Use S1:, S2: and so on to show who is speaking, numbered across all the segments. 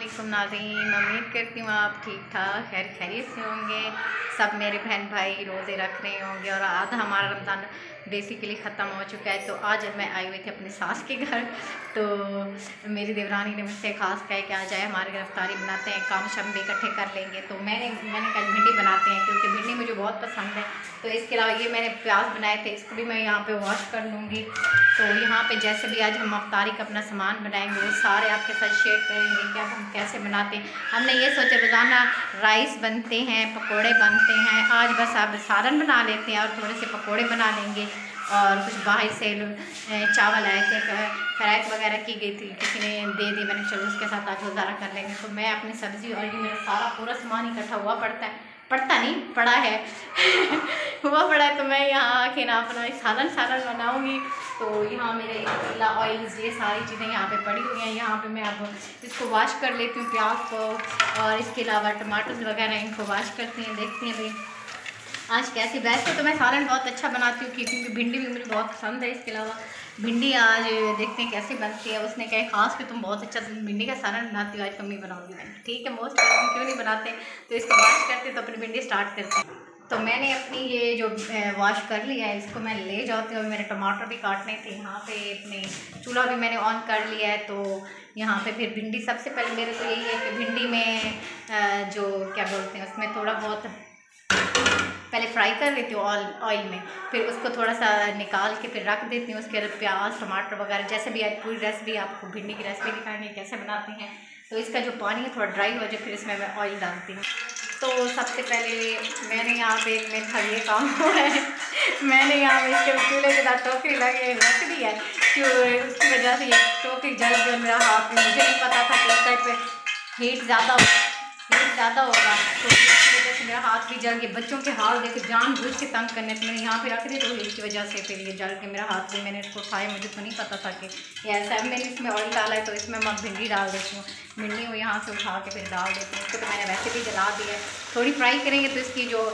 S1: वालेकुम नाज़रीन, उम्मीद करती हूँ आप ठीक ठाक खैर खैरियत से होंगे। सब मेरे बहन भाई रोज़े रख रहे होंगे और आज हमारा रमज़ान बेसिकली ख़त्म हो चुका है। तो आज मैं आई हुई थी अपनी सास के घर, तो मेरी देवरानी ने मुझसे खास कहा कि आ जाए हमारे घर इफ्तारी बनाते हैं, काम शम भी इकट्ठे कर लेंगे। तो मैंने कहा भिंडी बनाते हैं क्योंकि भिंडी मुझे बहुत पसंद है। तो इसके अलावा ये मैंने प्याज बनाए थे, इसको भी मैं यहाँ पे वॉश कर लूँगी। तो यहाँ पे जैसे भी आज हम इफ्तारी का अपना सामान बनाएंगे वो सारे आपके साथ शेयर करेंगे कि हम कैसे बनाते हैं। हमने ये सोचा रोज़ाना राइस बनते हैं, पकोड़े बनते हैं, आज बस आप सालन बना लेते हैं और थोड़े से पकोड़े बना लेंगे। और कुछ बाहर से चावल आए थे, फ्राइक वगैरह की गई थी, किसी ने दे दी, मैंने चलो उसके साथ आज गुजारा कर लेंगे। तो मैं अपनी सब्ज़ी और ये मेरा सारा पूरा सामान इकट्ठा हुआ पड़ता नहीं पड़ा है हुआ पड़ा है। तो मैं यहाँ आके ना अपना सालन बनाऊँगी। तो यहाँ मेरे पतीला ऑयल ये सारी चीज़ें यहाँ पे पड़ी हुई हैं। यहाँ पे मैं अब इसको वॉश कर लेती हूँ, प्याज को, और इसके अलावा टमाटर वगैरह इनको वॉश करती हैं। देखते हैं भाई आज कैसे। वैसे तो मैं सालन बहुत अच्छा बनाती हूँ क्योंकि भिंडी भी मुझे बहुत पसंद है। इसके अलावा भिंडी आज देखते हैं कैसे बनती है। उसने कहा खास कि तुम बहुत अच्छा भिंडी का सालन बनाती हो, आज कम ही बनाऊंगी मैं। ठीक है, मोस्ट क्यों नहीं बनाते। तो इसको वॉश करते तो अपनी भिंडी स्टार्ट करते हैं। तो मैंने अपनी ये जो वॉश कर लिया है इसको मैं ले जाती हूँ। मेरे टमाटर भी काटने थे, यहाँ पे अपने चूल्हा भी मैंने ऑन कर लिया है। तो यहाँ पे फिर भिंडी सबसे पहले मेरे को यही है कि भिंडी में जो क्या बोलते हैं उसमें थोड़ा बहुत पहले फ्राई कर लेती हूँ ऑयल में, फिर उसको थोड़ा सा निकाल के फिर रख देती हूँ। उसके बाद प्याज टमाटर वगैरह जैसे भी आज पूरी रेसिपी आपको भिंडी की रेसिपी दिखाएंगे कैसे बनाते हैं। तो इसका जो पानी है थोड़ा ड्राई हो जाए फिर इसमें मैं ऑयल डालती हूँ। तो सबसे पहले मैंने यहाँ पे मेरा ये काम हुआ है, मैंने यहाँ पे इसके चूल्हे के साथ टोकरी लगे रख दी है क्यों उसकी वजह से ये टोकरी जल गया मेरा हाथ में। मुझे नहीं पता था कि इस टाइप पर हीट ज़्यादा होगा, तो इसकी वजह से मेरा हाथ भी जल गया। बच्चों के हाथ देखो जानबूझ के तंग करने, तो मैंने यहाँ पे रख दी तो इसकी वजह से फिर ये जल के मेरा हाथ भी, मैंने इसको उठाया, मुझे तो नहीं पता था कि ये ऐसा है। मैंने इसमें ऑयल डाला है तो इसमें मैं भिंडी डाल देती हूँ। भिंडी को यहाँ से उठा के फिर डाल देती हूँ। इसको तो मैंने वैसे भी जला दिया है, थोड़ी फ्राई करेंगे तो इसकी जो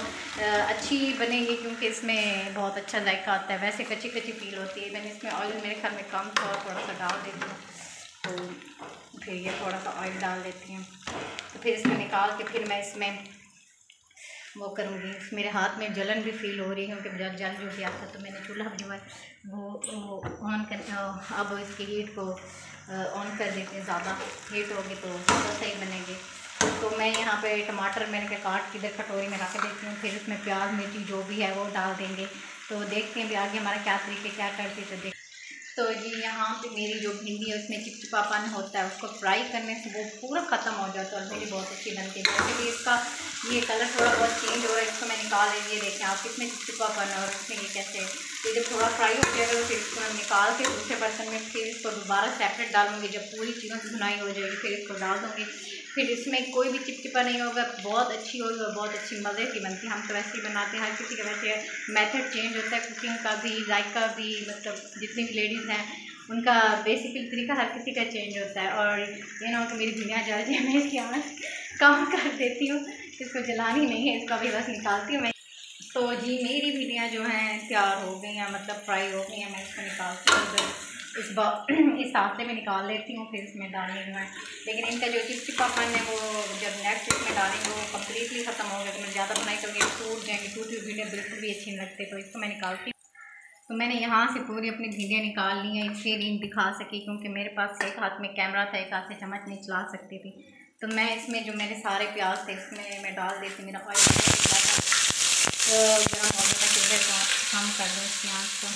S1: अच्छी बनेगी क्योंकि इसमें बहुत अच्छा जायका आता है। वैसे कच्ची फील होती है। मैंने इसमें ऑयल मेरे ख्याल में कम था और थोड़ा सा डाल देती हूँ। तो फिर ये थोड़ा सा ऑयल डाल देती हूँ। तो फिर इसमें निकाल के फिर मैं इसमें वो करूँगी। मेरे हाथ में जलन भी फील हो रही है क्योंकि जल जो गया था। तो मैंने चूल्हा जो है वो ऑन कर, अब इसकी हीट को ऑन कर देती हूँ। ज़्यादा हीट होगी तो सही बनेगी। तो मैं यहाँ पे टमाटर मैंने के काट के इधर कटोरी में रख देती हूँ। फिर इसमें प्याज मिर्ची जो भी है वो डाल देंगे। तो देखते हैं भी आगे हमारा क्या तरीके क्या करते तो देख। तो जी यहाँ पे मेरी जो भिंडी है उसमें चिपचिपापन होता है, उसको फ्राई करने से वो पूरा ख़त्म हो जाता है और भिंडी बहुत अच्छी बनती है। जैसे भी इसका ये कलर थोड़ा बहुत चेंज हो रहा है, इसको मैं निकाल रही है। देखें आप कितने चिपचिपापन है और इसमें ये कैसे ये जब थोड़ा फ्राई हो जाएगा फिर इसको मैं निकाल के दूसरे बर्तन में फिर इसको दोबारा सेपरेट डालूँगी। जब पूरी चीज़ों की भुनाई हो जाएगी फिर इसको डाल दूँगी। फिर इसमें कोई भी चिपचिपा नहीं होगा, बहुत अच्छी होगी और बहुत अच्छी मज़े की बनती है। हम तो वैसे ही बनाते हैं, हर किसी का वैसे मेथड चेंज होता है कुकिंग का भी, जायका भी, मतलब जितनी भी लेडीज़ हैं उनका बेसिकली तरीका हर किसी का चेंज होता है। और ये ना हो कि मेरी भिंडियाँ जल जाए, मैं इसकी आँच कम कर देती हूँ, इसको जलानी नहीं है, इसका भी बस निकालती हूँ मैं। तो जी मेरी भिंडियाँ जो हैं तैयार हो गई हैं, मतलब फ्राई हो गई हैं। मैं इसको निकालती हूँ, इस हाथे में निकाल लेती हूँ, फिर इसमें डालेंगे मैं। लेकिन इनका जो चिपचिपापन है वो जब नेक्स्ट इसमें डालेंगे वो कम्प्लीटली ख़त्म हो गया। तो मैं ज़्यादा बनाई करूँगी टूट जाएंगी, टूटी हुई भिंडियाँ बिल्कुल भी अच्छी नहीं लगती। तो इसको मैं निकालती हूँ। तो मैंने यहाँ से पूरी अपनी भिंडियाँ निकाल ली हैं, इसलिए नहीं दिखा सकी क्योंकि मेरे पास एक हाथ में कैमरा था, एक हाथ से चम्मच नहीं चला सकती थी। तो मैं इसमें जो मेरे सारे प्याज थे इसमें मैं डाल देती। मेरा ऑयल गर्म हो गया, चूल्हे को कम कर दूँ इसकी आँच को।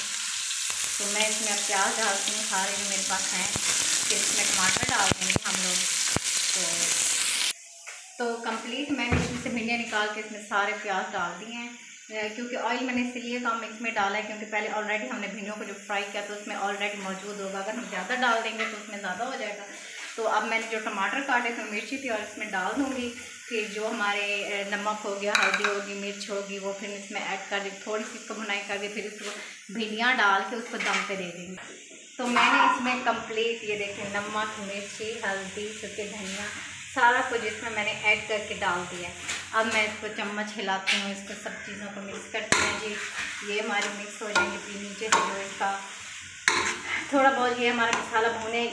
S1: तो मैं इसमें अब प्याज डालती हूँ सारे जो मेरे पास हैं, फिर इसमें टमाटर डाल देंगे हम लोग। तो कंप्लीट मैंने इसमें से भिंडियाँ निकाल के इसमें सारे प्याज डाल दिए हैं क्योंकि ऑयल मैंने इसलिए कम इसमें डाला है क्योंकि पहले ऑलरेडी हमने भिंडियों को जो फ्राई किया तो उसमें ऑलरेडी मौजूद होगा। अगर हम ज़्यादा डाल देंगे तो उसमें ज़्यादा हो जाएगा। तो अब मैंने जो टमाटर काटे थे मिर्ची थी और इसमें डाल दूँगी। फिर जो हमारे नमक हो गया, हल्दी होगी, मिर्च होगी वो फिर इसमें ऐड कर दी। थोड़ी सी इसको भुनाई कर दी, फिर इसको भिंडियाँ डाल के उसको दम पे दे देंगे। तो मैंने इसमें कंप्लीट ये देखें नमक मिर्ची हल्दी सूखे धनिया सारा कुछ इसमें मैंने ऐड करके डाल दिया है। अब मैं इसको चम्मच हिलाती हूँ, इसको सब चीज़ों को मिक्स करते हैं जी। ये हमारी मिक्स हो जाएंगी। फिर नीचे से जो इसका थोड़ा बहुत ये हमारा मसाला भुने,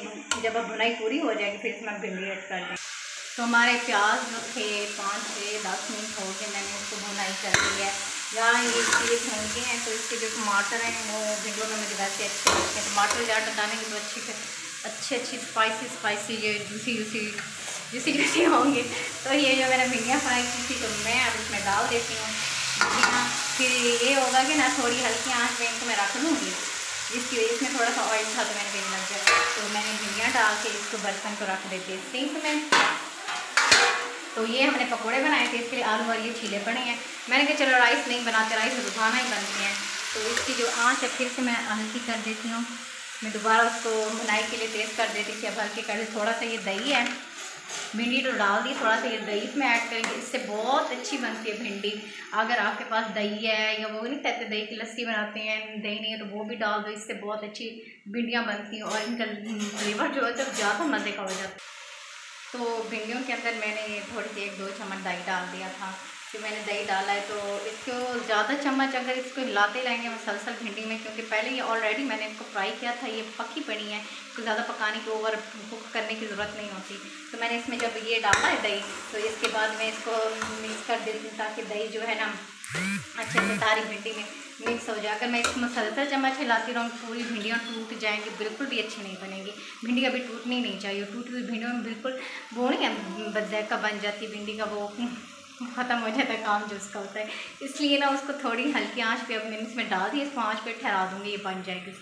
S1: जब अब भुनाई पूरी हो जाएगी फिर इसमें भिंडी ऐड कर दें। तो हमारे प्याज जो थे 5 से 10 मिनट हो गए, मैंने उसको भुनाई कर दी है। यहाँ ये चीज़ होंगे हैं तो इसके जो टमाटर हैं वो भिंडियों में मुझे वैसे अच्छे लगते हैं। टमाटर ज़्यादा डालेंगे तो अच्छी स्पाइसी ये जूसी होंगे। तो ये जो मैंने भिंडियाँ फ्राई की थी तो मैं अब इसमें डाल देती हूँ भिंडियाँ। फिर ये होगा कि ना थोड़ी हल्की आँच में इनको मैं रख लूँगी, जिसकी वजह इसमें थोड़ा सा ऑयल था तो मैंने भिंडी लग गया। तो मैंने भिंडियाँ डाल के इसको बर्तन को रख देती है सिंक में। तो ये हमने पकोड़े बनाए थे, इसके लिए आलू और ये छीले पड़े हैं। मैंने कहा चलो राइस नहीं बनाते, राइस रोज़ाना ही बनती हैं। तो इसकी जो आँच है फिर से मैं हल्की कर देती हूँ। मैं दोबारा उसको बुनाई के लिए तेज़ कर देती थी, अब हल्की कर दी। थोड़ा सा ये दही है, भिंडी तो डाल दी, थोड़ा सा ये दही इसमें ऐड करेंगे, इससे बहुत अच्छी बनती है भिंडी। अगर आपके पास दही है या वो नहीं कहते दही की लस्सी बनाते हैं, दही नहीं है तो वो भी डाल दो, इससे बहुत अच्छी भिंडियाँ बनती हैं और इनका फ्लेवर जो है तो ज़्यादा मज़े का हो जाता है। तो भिंडियों के अंदर मैंने थोड़ी सी 1-2 चम्मच दही डाल दिया था। फिर मैंने दही डाला है तो इसको ज़्यादा चम्मच अगर इसको हिलाते रहेंगे मसलसल भिंडी में, क्योंकि पहले ये ऑलरेडी मैंने इसको फ्राई किया था, ये पकी पड़ी है, इसको ज़्यादा पकाने की ओवर कुक करने की ज़रूरत नहीं होती। तो मैंने इसमें जब ये डाला है दही तो इसके बाद मैं इसको मिक्स कर देती हूँ ताकि दही जो है ना अच्छे से सारी भिंडी में मिक्स हो जाए। अगर मैं इसको मसलसल चम्मच हिलाती रहूँ पूरी भिंडियाँ टूट जाएंगी, बिल्कुल भी अच्छी नहीं बनेगी। भिंडी कभी टूटनी नहीं चाहिए, टूटी हुई भिंडियों में बिल्कुल वो नहीं है बजायका बन जाती भिंडी का, वो ख़त्म हो जाता है काम जो उसका होता है। इसलिए ना उसको थोड़ी हल्की आंच पे अब मैंने इसमें डाल दी, इसको आंच पे ठहरा दूँगी, ये बन जाएगी।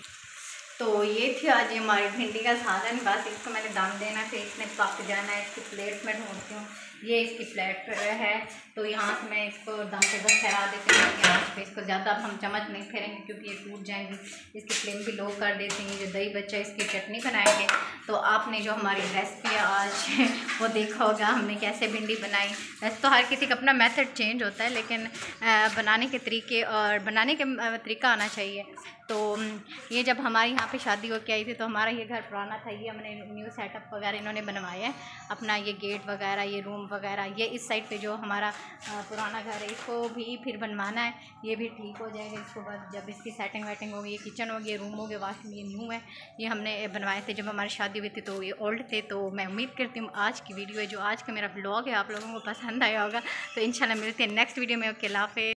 S1: तो ये थी आज हमारी भिंडी का सालन। बस इसको मैंने दम देना, फिर इसने पक जाना है। इसकी प्लेट में ढूंढती हूँ, ये इसकी प्लेट है तो यहाँ से मैं इसको दम पे बस ठहरा देती हूँ यहाँ पे। इसको ज़्यादा अब हम चम्मच नहीं फेरेंगे क्योंकि ये टूट जाएंगी। इसकी फ्लेम भी लो कर देते हैं। जो दही बच्चा इसकी चटनी बनाएंगे। तो आपने जो हमारी रेसिपी है आज वो देखा होगा हमने कैसे भिंडी बनाई। वैसे तो हर किसी का अपना मेथड चेंज होता है, लेकिन बनाने के तरीके और बनाने के तरीका आना चाहिए। तो ये जब हमारे यहाँ पे शादी होकर आई थी तो हमारा ये घर पुराना था, ये हमने न्यू सेटअप वगैरह इन्होंने बनवाया है अपना, ये गेट वगैरह, ये रूम वगैरह। ये इस साइड पे जो हमारा पुराना घर है इसको भी फिर बनवाना है, ये भी ठीक हो जाएगा इसको बाद जब इसकी सेटिंग वेटिंग होगी। ये किचन हो गया, रूम हो गया, वाशरूम ये न्यू है, ये हमने बनवाए थे जब हमारी शादी हुई थी तो ये ओल्ड थे। तो मैं उम्मीद करती हूँ आज की वीडियो है जो आज का मेरा ब्लॉग है आप लोगों को पसंद आया होगा। तो इंशाल्लाह मिलते हैं नेक्स्ट वीडियो में। ओके, अल्लाह हाफ़िज़।